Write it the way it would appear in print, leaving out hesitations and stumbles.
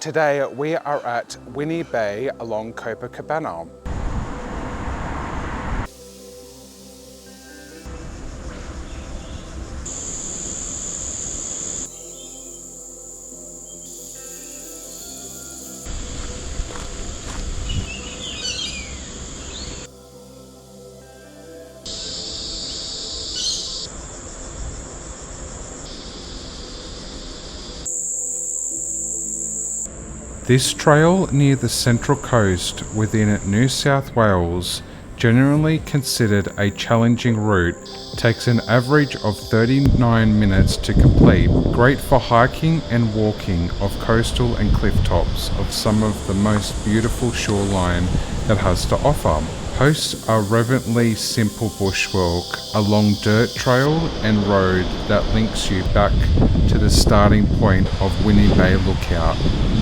Today we are at Winnie Bay along Copacabana. This trail near the Central Coast within New South Wales, generally considered a challenging route, takes an average of 39 minutes to complete. Great for hiking and walking of coastal and cliff tops of some of the most beautiful shoreline that has to offer. Hosts a reverently simple bushwalk along dirt trail and road that links you back to the starting point of Winnie Bay Lookout.